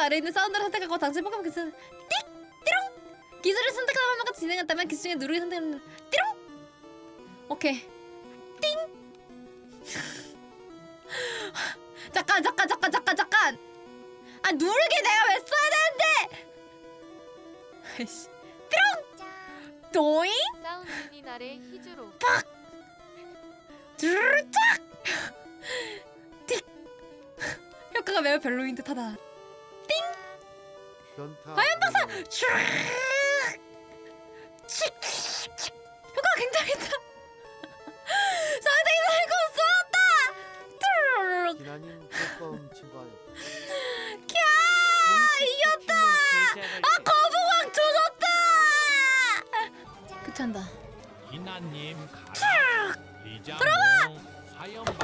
아래에 있는 사운드를 선택하고 당신 포켓몬 기술 띡! 띠롱! 기술을 선택하는 화면과 진행했다면 기술 중에 누르기 선택하는 띠롱! 오케이 띵! 잠깐 아 누르게 내가 왜 써야 되는데 아이씨 띠롱! 도잉! 사운드니 날의 희주로 쭈르짝! 틱! 효과가 매우 별로인 듯하다. 과연 박사! 슈! 효과가 굉장했다. 상당히 살고 쏘았다! 기나님 가까운 친구하여 이겼다! 아 거북왕 조졌다! 그찬다. 기나님 가라. 들어가. 화염방.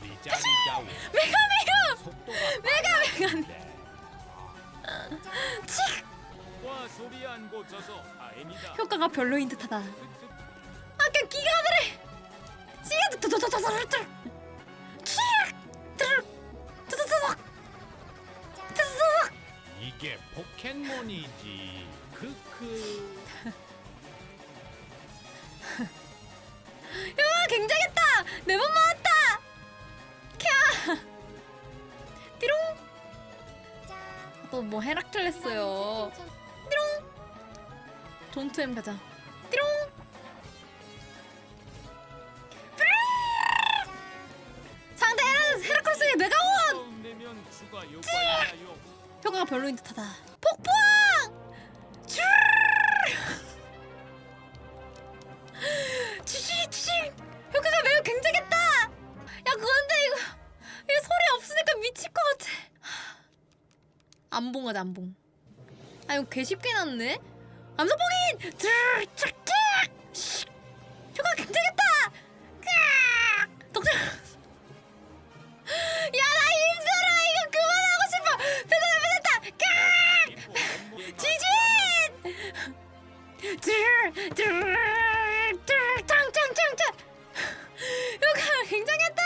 리자리자우. 메가네요! 속도가 메가네. 와 소리 안 고쳐서 다행이다. 효과가 별로인 듯하다. 아 그냥 기가들해. 이게 포켓몬이지. 크크. 야 굉장했다. 4번 맞았다. 캬. 띠롱. 또 뭐 헤라클레스요. 띠롱. 존투엠 가자. 띠롱. 상대 헤라클레스의 메가원. 내면 추가 요구하나요? 효과가 별로인 듯하다. 폭포왕. 치치 효과가 매우 굉장했다. 야 그런데 이거 소리 없으니까 미칠 것 같아. 안봉 하자 안봉. 아 이거 개 쉽게 났네. 암석봉인 효과가 굉장했다. 덕질. 야나 힘들어 이거 그만하고 싶어. 지진. 짱짱짱짱 효과가 굉장했다.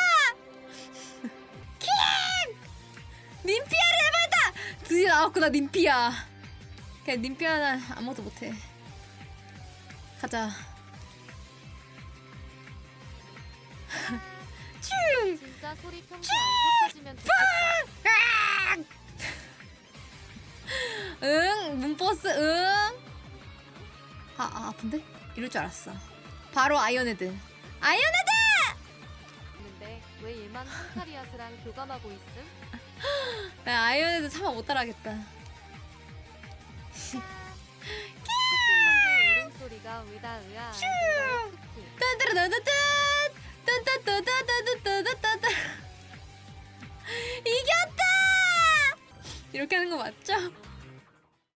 킹 님피아를 해봤다. 드디어 나왔구나 님피아. 그냥 님피아는 아무것도 못해. 가자. 쭉. 진짜 소리 평소 안 고쳐지면 좋겠다. 응 문버스 응. 아픈데? 이럴 줄 알았어. 바로 아이언헤드. 근데 왜 일만 한카리아스랑 교감하고 있음? 나 아이언헤드 참아 못 따라하겠다. 포켓몬들 울음소리가 의다의아. 특히 딴따라따따 딴따따따따따따따 이겼다! 이렇게 하는 거 맞죠?